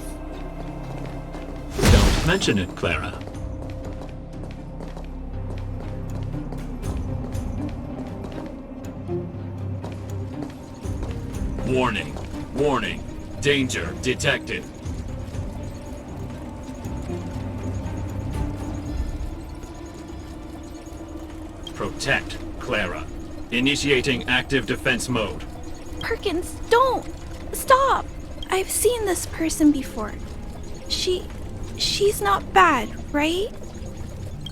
Don't mention it, Clara. Warning, warning, danger detected. Protect, Clara. Initiating active defense mode. Perkins, don't! Stop! I've seen this person before. She's not bad, right?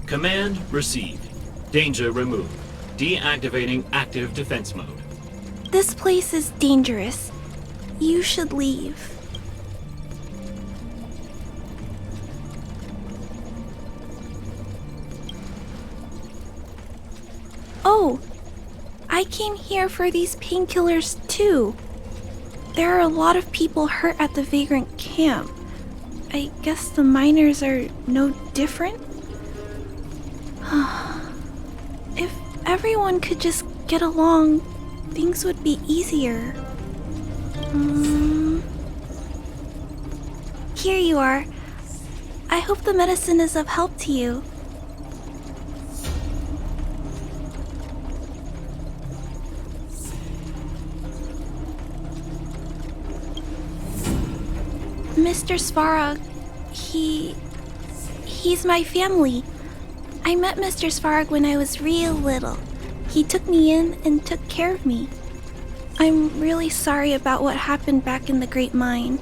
Command received. Danger removed. Deactivating active defense mode. This place is dangerous. You should leave. Oh! I came here for these painkillers too. There are a lot of people hurt at the vagrant camp. I guess the miners are no different? If everyone could just get along, things would be easier. Here you are. I hope the medicine is of help to you. Mr. Svarog, he's my family. I met Mr. Svarog when I was real little. He took me in and took care of me. I'm really sorry about what happened back in the Great Mine.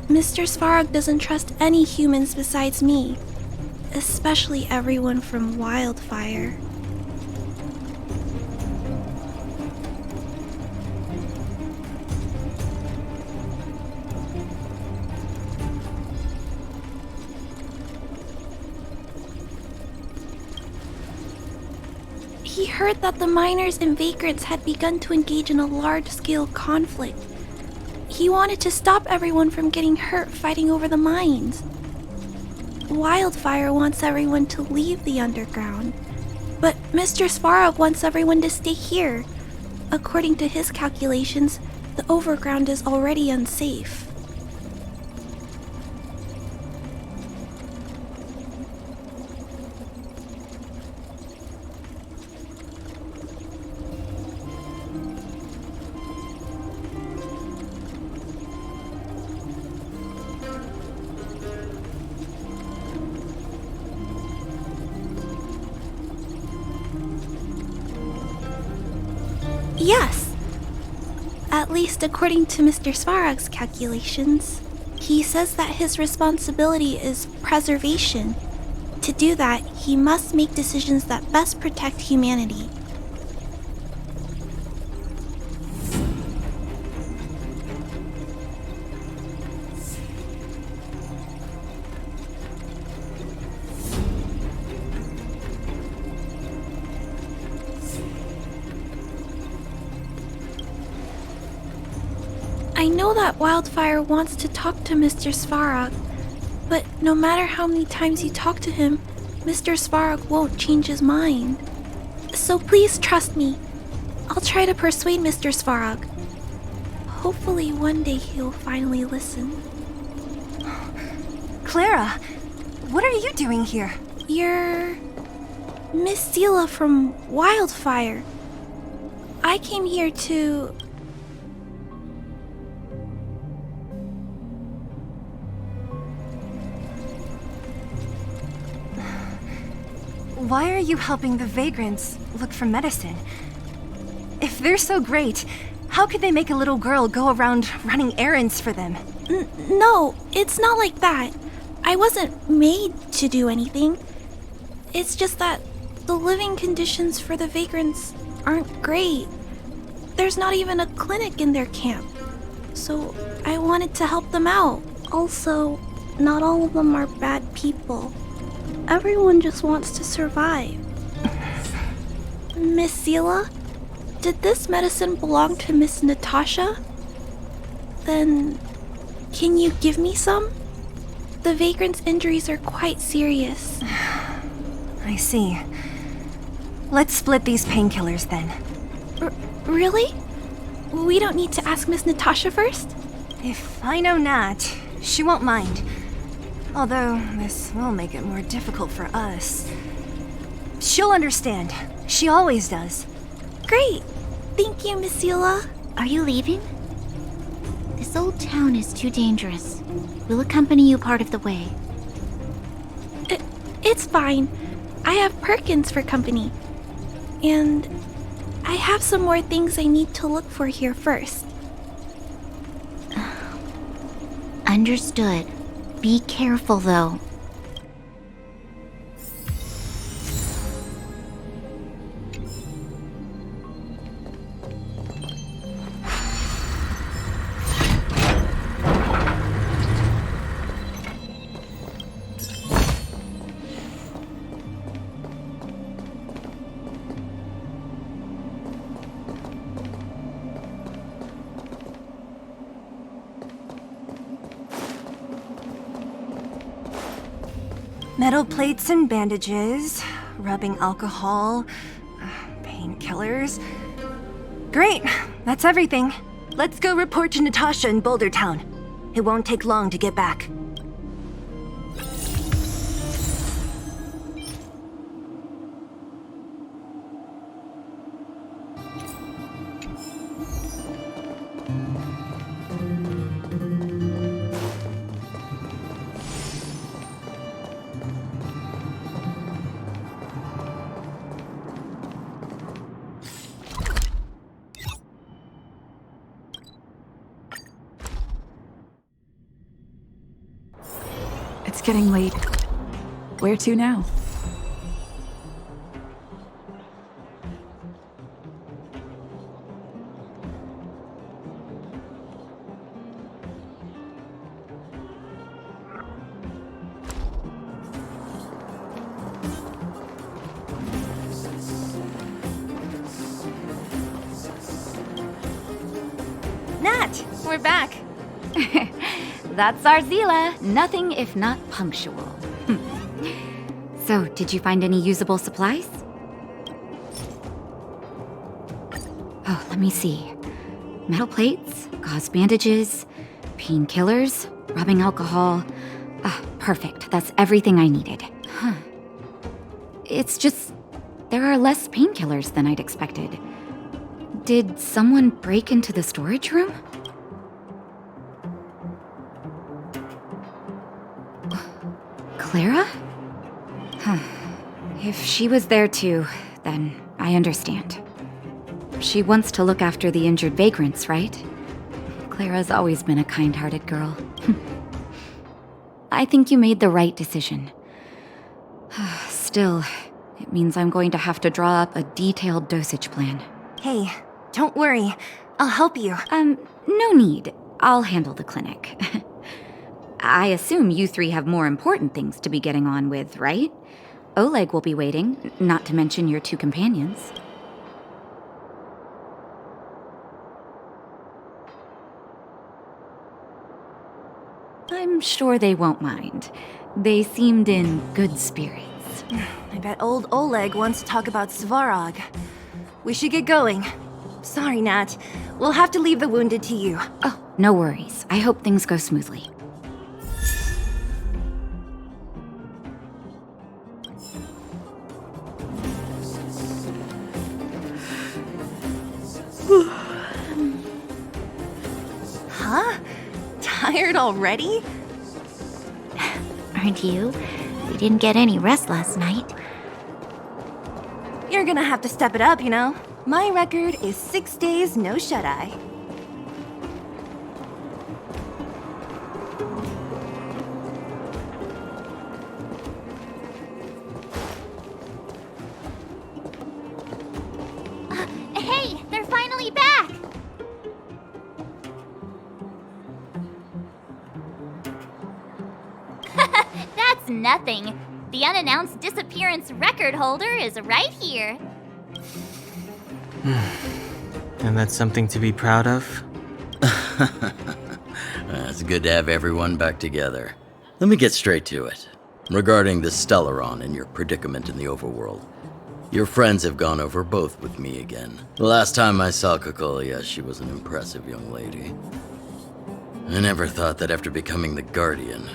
Mr. Svarog doesn't trust any humans besides me, especially everyone from Wildfire. He heard that the miners and vagrants had begun to engage in a large-scale conflict. He wanted to stop everyone from getting hurt fighting over the mines. Wildfire wants everyone to leave the underground, but Mr. Svarog wants everyone to stay here. According to his calculations, the overground is already unsafe. Yes. At least according to Mr. Svarog's calculations. He says that his responsibility is preservation. To do that, he must make decisions that best protect humanity. know that Wildfire wants to talk to Mr. Svarog, but no matter how many times you talk to him, Mr. Svarog won't change his mind. So please trust me. I'll try to persuade Mr. Svarog. Hopefully one day he'll finally listen. Clara, what are you doing here? You're Miss Sela from Wildfire. I came here to... Why are you helping the vagrants look for medicine? If they're so great, how could they make a little girl go around running errands for them? No, it's not like that. I wasn't made to do anything. It's just that the living conditions for the vagrants aren't great. There's not even a clinic in their camp. So I wanted to help them out. Also, not all of them are bad people. Everyone just wants to survive. Miss Sela, did this medicine belong to Miss Natasha? Then, can you give me some? The vagrant's injuries are quite serious. I see. Let's split these painkillers then. Really? We don't need to ask Miss Natasha first? If I know Nat, she won't mind. Although, this will make it more difficult for us. She'll understand. She always does. Great! Thank you, Miss Sela. Are you leaving? This old town is too dangerous. We'll accompany you part of the way. It's fine. I have Perkins for company. And I have some more things I need to look for here first. Understood. Be careful, though. Metal plates and bandages, rubbing alcohol, painkillers. Great, that's everything. Let's go report to Natasha in Boulder Town. It won't take long to get back. It's getting late. Where to now? Nat, we're back. That's our Zila. Nothing if not punctual. So, did you find any usable supplies? Oh, let me see. Metal plates, gauze bandages, painkillers, rubbing alcohol. Ah, perfect. That's everything I needed. Huh. It's just, there are less painkillers than I'd expected. Did someone break into the storage room? Clara? Huh. If she was there too, then I understand. She wants to look after the injured vagrants, right? Clara's always been a kind-hearted girl. I think you made the right decision. Still, it means I'm going to have to draw up a detailed dosage plan. Hey, don't worry. I'll help you. No need. I'll handle the clinic. I assume you three have more important things to be getting on with, right? Oleg will be waiting, not to mention your two companions. I'm sure they won't mind. They seemed in good spirits. I bet old Oleg wants to talk about Svarog. We should get going. Sorry, Nat. We'll have to leave the wounded to you. Oh, no worries. I hope things go smoothly. Huh? Tired already? Aren't you? We didn't get any rest last night. You're gonna have to step it up, you know? My record is 6 days, no shut-eye. Hey, they're finally back! That's nothing. The unannounced disappearance record holder is right here. And that's something to be proud of? It's good to have everyone back together. Let me get straight to it. Regarding the Stellaron and your predicament in the overworld, your friends have gone over both with me again. The last time I saw Kokolia, she was an impressive young lady. I never thought that after becoming the Guardian.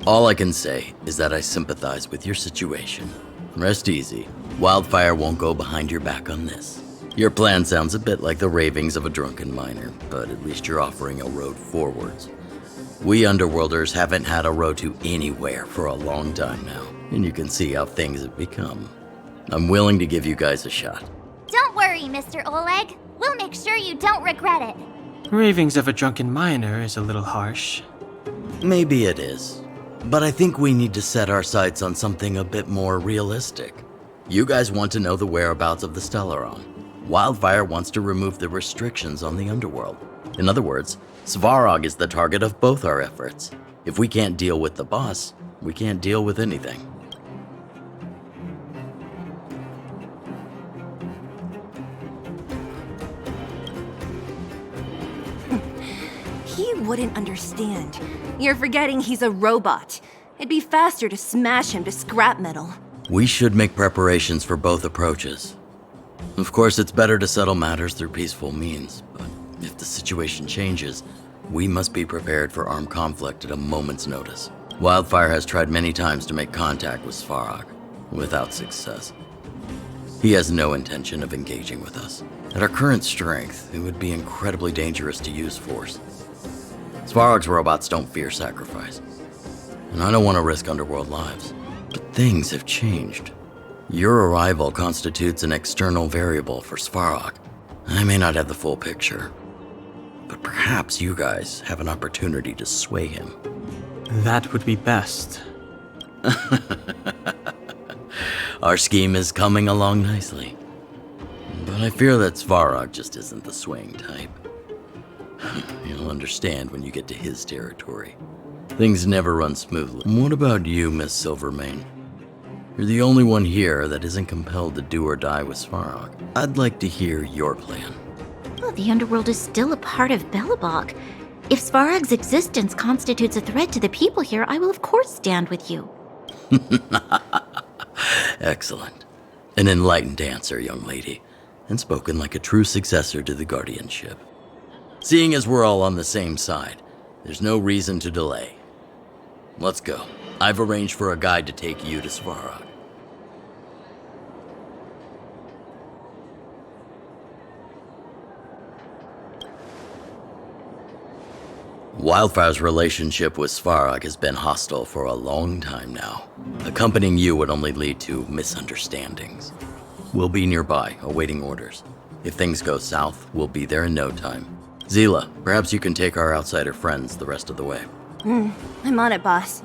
All I can say is that I sympathize with your situation. Rest easy. Wildfire won't go behind your back on this. Your plan sounds a bit like the ravings of a drunken miner, but at least you're offering a road forwards. We Underworlders haven't had a road to anywhere for a long time now, and you can see how things have become. I'm willing to give you guys a shot. Don't worry, Mr. Oleg. We'll make sure you don't regret it. Ravings of a drunken miner is a little harsh. Maybe it is, but I think we need to set our sights on something a bit more realistic. You guys want to know the whereabouts of the Stellaron. Wildfire wants to remove the restrictions on the underworld. In other words, Svarog is the target of both our efforts. If we can't deal with the boss, we can't deal with anything. He wouldn't understand. You're forgetting he's a robot. It'd be faster to smash him to scrap metal. We should make preparations for both approaches. Of course, it's better to settle matters through peaceful means, but if the situation changes, we must be prepared for armed conflict at a moment's notice. Wildfire has tried many times to make contact with Svarog, without success. He has no intention of engaging with us. At our current strength, it would be incredibly dangerous to use force. Svarog's robots don't fear sacrifice, and I don't want to risk Underworld lives. But things have changed. Your arrival constitutes an external variable for Svarog. I may not have the full picture, but perhaps you guys have an opportunity to sway him. That would be best. Our scheme is coming along nicely, but I fear that Svarog just isn't the swaying type. You'll understand when you get to his territory. Things never run smoothly. And what about you, Miss Silvermane? You're the only one here that isn't compelled to do or die with Svarog. I'd like to hear your plan. Well, the underworld is still a part of Belobog. If Svarog's existence constitutes a threat to the people here, I will of course stand with you. Excellent. An enlightened answer, young lady, and spoken like a true successor to the guardianship. Seeing as we're all on the same side, there's no reason to delay. Let's go. I've arranged for a guide to take you to Svarog. Wildfire's relationship with Svarog has been hostile for a long time now. Accompanying you would only lead to misunderstandings. We'll be nearby, awaiting orders. If things go south, we'll be there in no time. Zila, perhaps you can take our outsider friends the rest of the way. I'm on it, boss.